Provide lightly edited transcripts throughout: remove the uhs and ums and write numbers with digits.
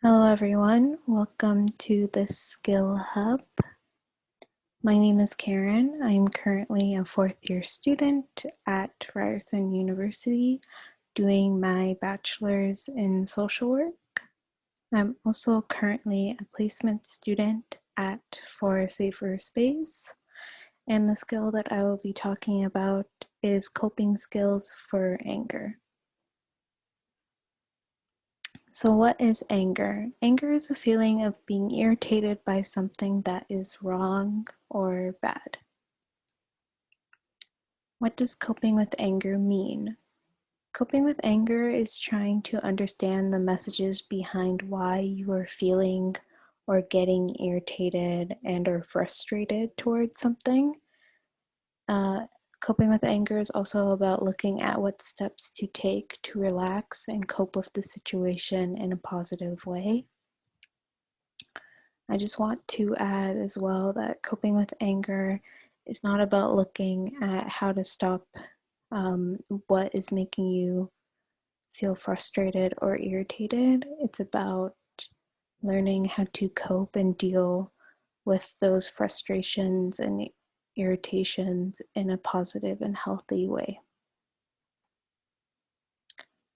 Hello everyone, welcome to the Skill Hub. My name is Karen. I am currently a fourth year student at Ryerson University doing my bachelor's in social work. I'm also currently a placement student at For a Safer Space, and the skill that I will be talking about is coping skills for anger. So what is anger? Anger is a feeling of being irritated by something that is wrong or bad. What does coping with anger mean? Coping with anger is trying to understand the messages behind why you are feeling or getting irritated and or frustrated towards something. Coping with anger is also about looking at what steps to take to relax and cope with the situation in a positive way. I just want to add as well that coping with anger is not about looking at how to stop what is making you feel frustrated or irritated. It's about learning how to cope and deal with those frustrations and irritations in a positive and healthy way.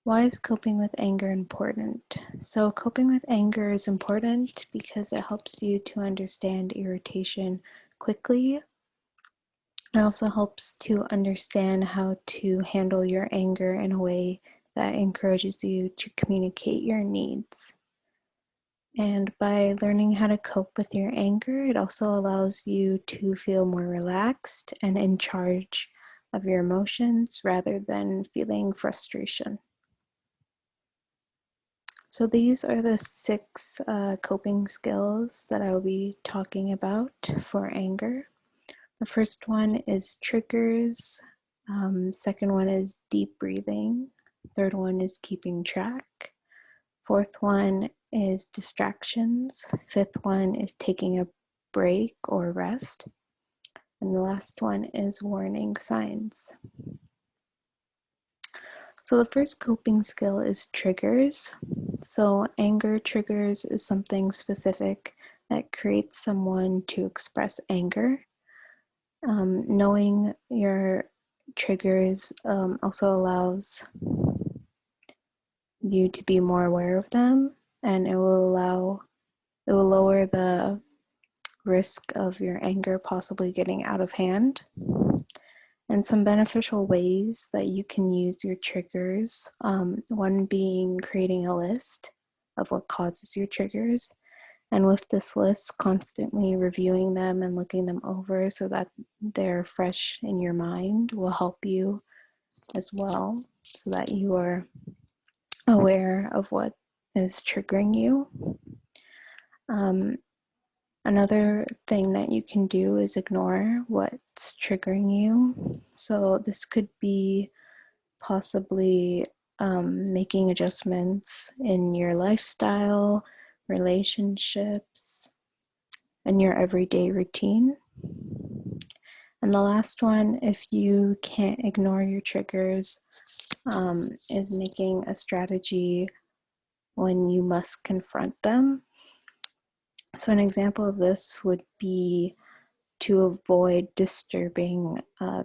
Why is coping with anger important? So coping with anger is important because it helps you to understand irritation quickly. It also helps to understand how to handle your anger in a way that encourages you to communicate your needs. And by learning how to cope with your anger, it also allows you to feel more relaxed and in charge of your emotions rather than feeling frustration. So these are the 6 coping skills that I will be talking about for anger. The first one is triggers. Second one is deep breathing. Third one is keeping track. Fourth one is distractions. Fifth one is taking a break or rest. And the last one is warning signs. So the first coping skill is triggers. So anger triggers is something specific that creates someone to express anger. Knowing your triggers also allows you to be more aware of them, and it will lower the risk of your anger possibly getting out of hand. And some beneficial ways that you can use your triggers, one being creating a list of what causes your triggers. And with this list, constantly reviewing them and looking them over so that they're fresh in your mind will help you as well, so that you are aware of what is triggering you. Another thing that you can do is ignore what's triggering you. So this could be possibly making adjustments in your lifestyle, relationships, and your everyday routine. And the last one, if you can't ignore your triggers, is making a strategy when you must confront them. So an example of this would be to avoid disturbing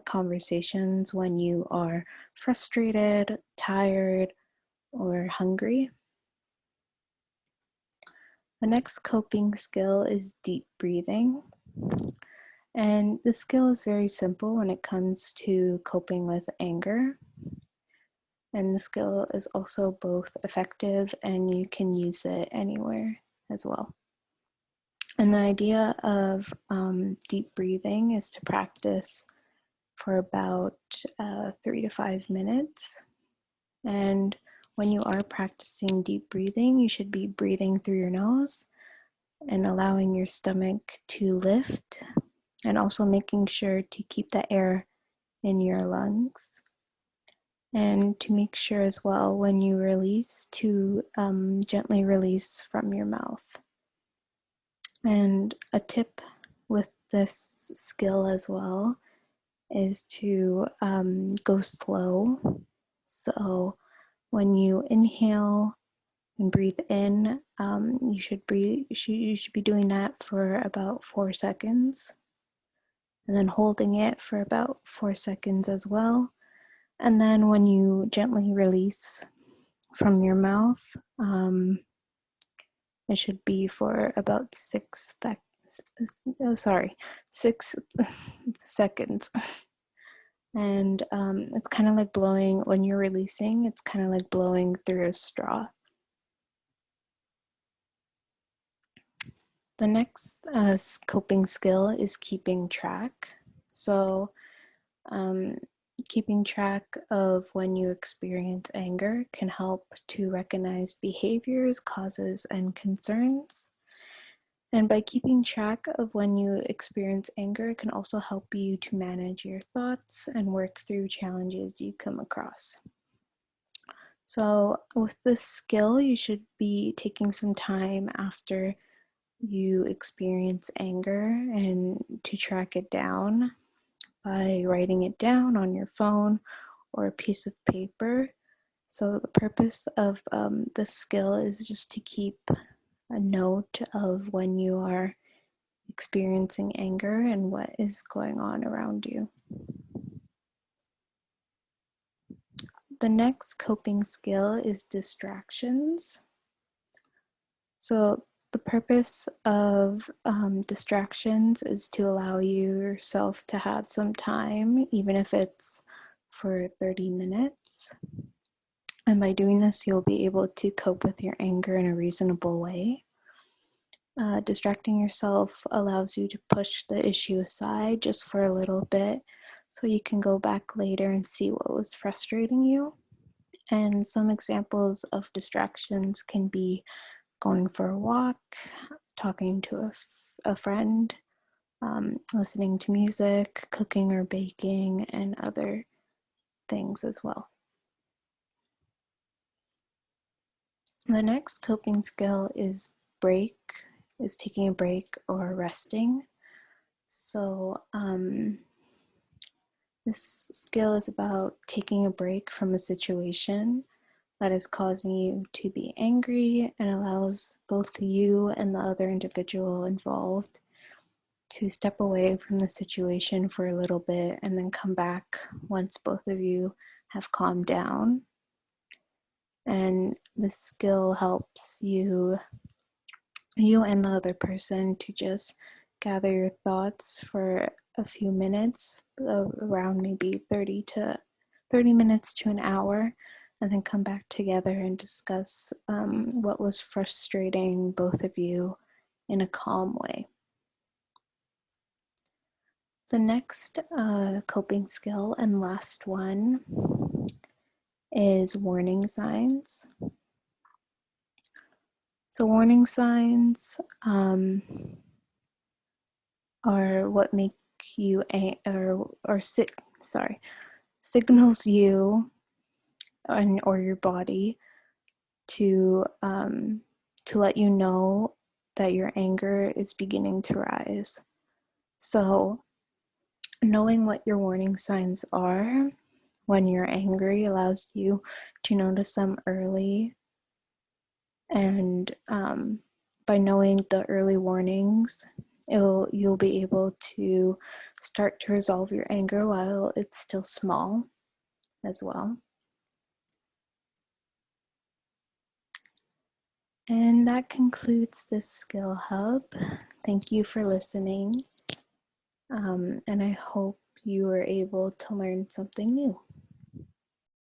conversations when you are frustrated, tired, or hungry. The next coping skill is deep breathing. And this skill is very simple when it comes to coping with anger. And the skill is also both effective and you can use it anywhere as well. And the idea of deep breathing is to practice for about 3 to 5 minutes. And when you are practicing deep breathing, you should be breathing through your nose and allowing your stomach to lift, and also making sure to keep the air in your lungs. And to make sure as well, when you release, to gently release from your mouth. And a tip with this skill as well is to go slow. So when you inhale, And breathe in. You should be doing that for about 4 seconds, and then holding it for about 4 seconds as well. And then when you gently release from your mouth, it should be for about 6 seconds. And it's kind of like blowing, when you're releasing, it's kind of like blowing through a straw. The next coping skill is keeping track. So, keeping track of when you experience anger can help to recognize behaviors, causes, and concerns. And by keeping track of when you experience anger, it can also help you to manage your thoughts and work through challenges you come across. So, with this skill, you should be taking some time after you experience anger and to track it down by writing it down on your phone or a piece of paper. So the purpose of this skill is just to keep a note of when you are experiencing anger and what is going on around you. The next coping skill is distractions. So the purpose of distractions is to allow yourself to have some time, even if it's for 30 minutes. And by doing this, you'll be able to cope with your anger in a reasonable way. Distracting yourself allows you to push the issue aside just for a little bit so you can go back later and see what was frustrating you. And some examples of distractions can be going for a walk, talking to a friend, listening to music, cooking or baking, and other things as well. The next coping skill is taking a break or resting. So this skill is about taking a break from a situation that is causing you to be angry and allows both you and the other individual involved to step away from the situation for a little bit and then come back once both of you have calmed down. And this skill helps you and the other person to just gather your thoughts for a few minutes, around maybe 30 minutes to an hour, and then come back together and discuss what was frustrating both of you in a calm way. The next coping skill and last one is warning signs. So warning signs are what make you signals you or your body to let you know that your anger is beginning to rise. So knowing what your warning signs are when you're angry allows you to notice them early. And by knowing the early warnings, you'll be able to start to resolve your anger while it's still small as well. And that concludes this skill hub. Thank you for listening. And I hope you were able to learn something new.